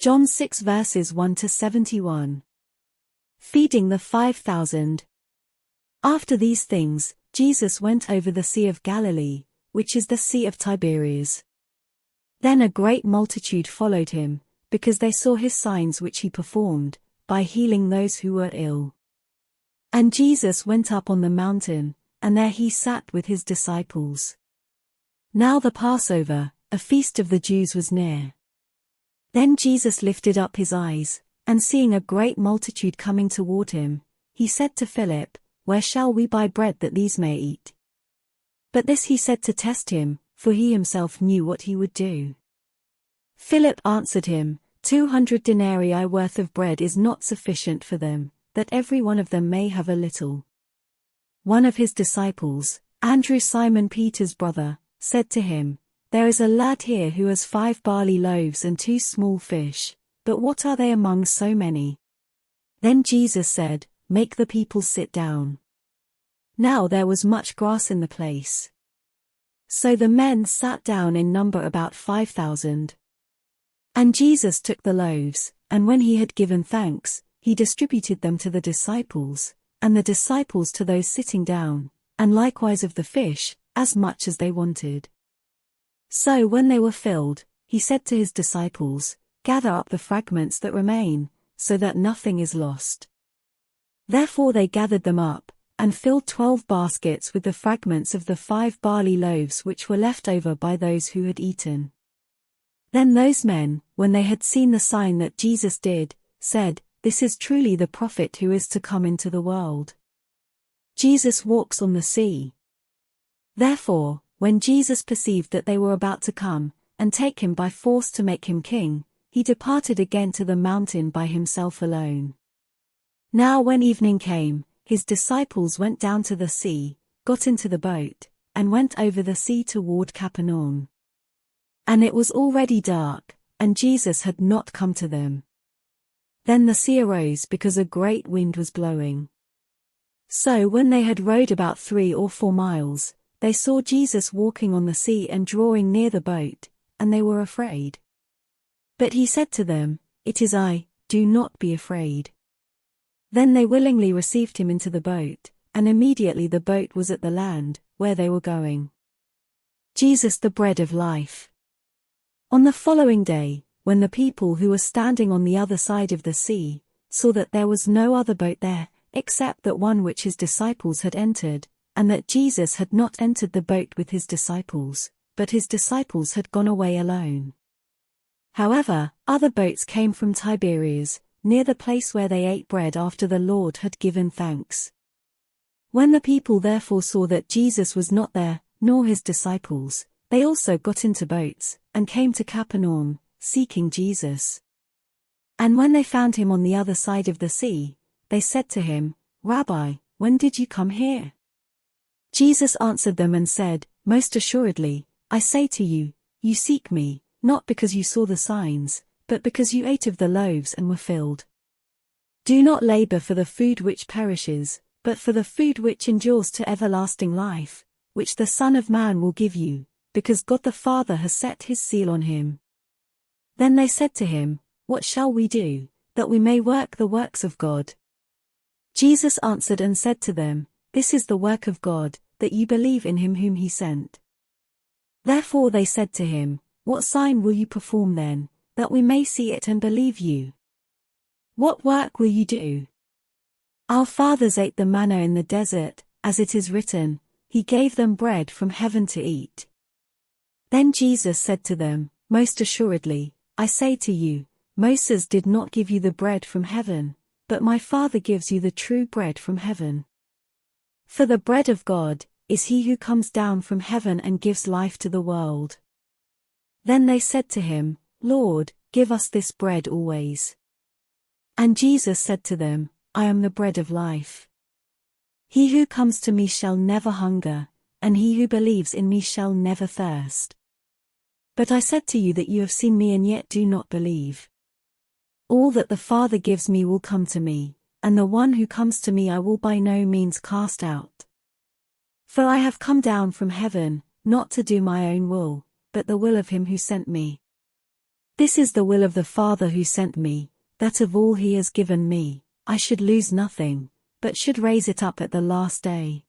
John 6 verses 1 to 71. Feeding the 5,000. After these things, Jesus went over the Sea of Galilee, which is the Sea of Tiberias. Then a great multitude followed him, because they saw his signs which he performed, by healing those who were ill. And Jesus went up on the mountain, and there he sat with his disciples. Now the Passover, a feast of the Jews, was near. Then Jesus lifted up his eyes, and seeing a great multitude coming toward him, he said to Philip, "Where shall we buy bread that these may eat?" But this he said to test him, for he himself knew what he would do. Philip answered him, 200 denarii worth of bread is not sufficient for them, that every one of them may have a little. One of his disciples, Andrew, Simon Peter's brother, said to him, "There is a lad here who has 5 barley loaves and 2 small fish, but what are they among so many?" Then Jesus said, "Make the people sit down." Now there was much grass in the place. So the men sat down in number about 5,000. And Jesus took the loaves, and when he had given thanks, he distributed them to the disciples, and the disciples to those sitting down, and likewise of the fish, as much as they wanted. So when they were filled, he said to his disciples, "Gather up the fragments that remain, so that nothing is lost." Therefore they gathered them up, and filled 12 baskets with the fragments of the 5 barley loaves which were left over by those who had eaten. Then those men, when they had seen the sign that Jesus did, said, "This is truly the prophet who is to come into the world." Jesus walks on the sea. Therefore, when Jesus perceived that they were about to come, and take him by force to make him king, he departed again to the mountain by himself alone. Now when evening came, his disciples went down to the sea, got into the boat, and went over the sea toward Capernaum. And it was already dark, and Jesus had not come to them. Then the sea arose because a great wind was blowing. So when they had rowed about 3 or 4 miles, they saw Jesus walking on the sea and drawing near the boat, and they were afraid. But he said to them, "It is I, do not be afraid." Then they willingly received him into the boat, and immediately the boat was at the land, where they were going. Jesus, the bread of life. On the following day, when the people who were standing on the other side of the sea, saw that there was no other boat there, except that one which his disciples had entered, and that Jesus had not entered the boat with his disciples, but his disciples had gone away alone. However, other boats came from Tiberias, near the place where they ate bread after the Lord had given thanks. When the people therefore saw that Jesus was not there, nor his disciples, they also got into boats, and came to Capernaum, seeking Jesus. And when they found him on the other side of the sea, they said to him, "Rabbi, when did you come here?" Jesus answered them and said, "Most assuredly, I say to you, you seek me, not because you saw the signs, but because you ate of the loaves and were filled. Do not labor for the food which perishes, but for the food which endures to everlasting life, which the Son of Man will give you, because God the Father has set his seal on him." Then they said to him, "What shall we do, that we may work the works of God?" Jesus answered and said to them, "This is the work of God, that you believe in him whom he sent." Therefore they said to him, "What sign will you perform then, that we may see it and believe you? What work will you do? Our fathers ate the manna in the desert, as it is written, he gave them bread from heaven to eat." Then Jesus said to them, "Most assuredly, I say to you, Moses did not give you the bread from heaven, but my Father gives you the true bread from heaven. For the bread of God is he who comes down from heaven and gives life to the world." Then they said to him, "Lord, give us this bread always." And Jesus said to them, "I am the bread of life. He who comes to me shall never hunger, and he who believes in me shall never thirst. But I said to you that you have seen me and yet do not believe. All that the Father gives me will come to me, and the one who comes to me I will by no means cast out. For I have come down from heaven, not to do my own will, but the will of him who sent me. This is the will of the Father who sent me, that of all he has given me, I should lose nothing, but should raise it up at the last day.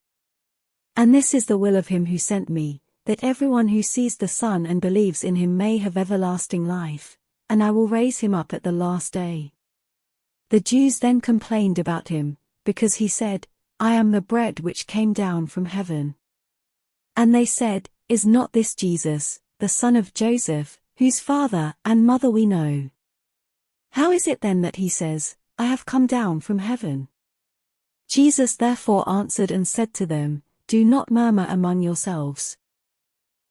And this is the will of him who sent me, that everyone who sees the Son and believes in him may have everlasting life, and I will raise him up at the last day. The Jews then complained about him, because he said, I am the bread which came down from heaven. And they said, Is not this Jesus, the son of Joseph, whose father and mother we know? How is it then that he says, I have come down from heaven? Jesus therefore answered and said to them, Do not murmur among yourselves.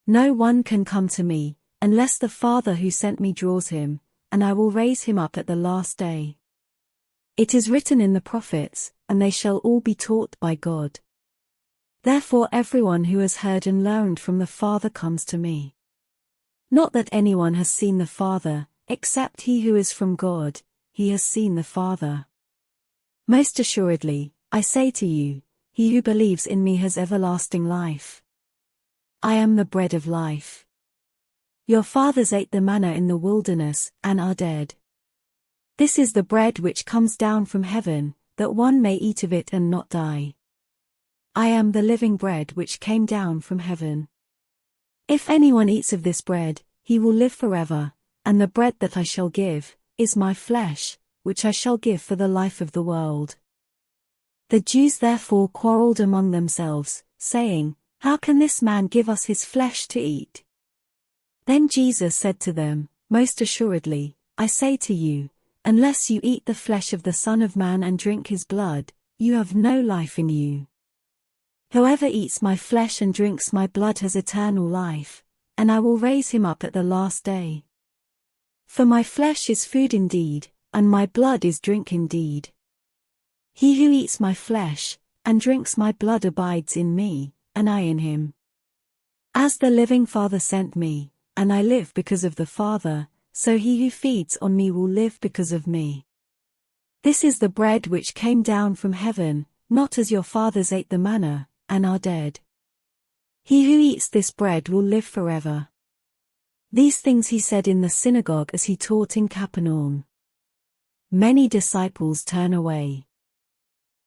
No one can come to me, unless the Father who sent me draws him, and I will raise him up at the last day. It is written in the prophets, and they shall all be taught by God. Therefore everyone who has heard and learned from the Father comes to me. Not that anyone has seen the Father, except he who is from God, he has seen the Father. Most assuredly, I say to you, he who believes in me has everlasting life. I am the bread of life. Your fathers ate the manna in the wilderness, and are dead. This is the bread which comes down from heaven, that one may eat of it and not die. I am the living bread which came down from heaven. If anyone eats of this bread, he will live forever, and the bread that I shall give, is my flesh, which I shall give for the life of the world. The Jews therefore quarreled among themselves, saying, How can this man give us his flesh to eat? Then Jesus said to them, Most assuredly, I say to you, unless you eat the flesh of the Son of Man and drink his blood, you have no life in you. Whoever eats my flesh and drinks my blood has eternal life, and I will raise him up at the last day. For my flesh is food indeed, and my blood is drink indeed. He who eats my flesh, and drinks my blood abides in me, and I in him. As the living Father sent me, and I live because of the Father, so he who feeds on me will live because of me. This is the bread which came down from heaven, not as your fathers ate the manna, and are dead. He who eats this bread will live forever. These things he said in the synagogue as he taught in Capernaum. Many disciples turn away.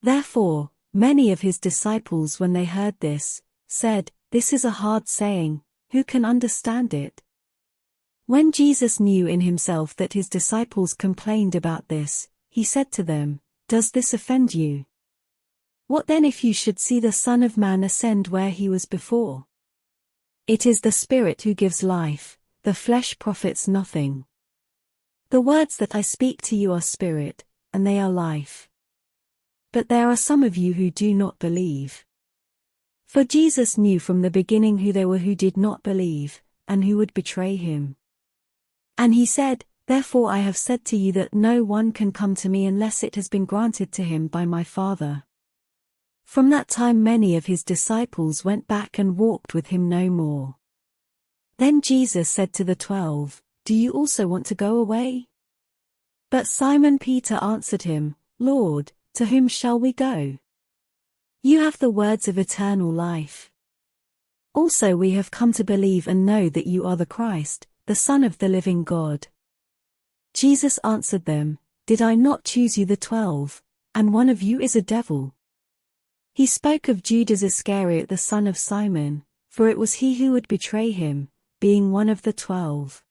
Therefore, many of his disciples when they heard this, said, This is a hard saying, who can understand it? When Jesus knew in himself that his disciples complained about this, he said to them, Does this offend you? What then if you should see the Son of Man ascend where he was before? It is the Spirit who gives life, the flesh profits nothing. The words that I speak to you are spirit, and they are life. But there are some of you who do not believe. For Jesus knew from the beginning who they were who did not believe, and who would betray him. And he said, Therefore I have said to you that no one can come to me unless it has been granted to him by my Father. From that time many of his disciples went back and walked with him no more. Then Jesus said to the 12, Do you also want to go away? But Simon Peter answered him, Lord, to whom shall we go? You have the words of eternal life. Also we have come to believe and know that you are the Christ, the Son of the living God. Jesus answered them, Did I not choose you the 12, and one of you is a devil? He spoke of Judas Iscariot the son of Simon, for it was he who would betray him, being one of the 12.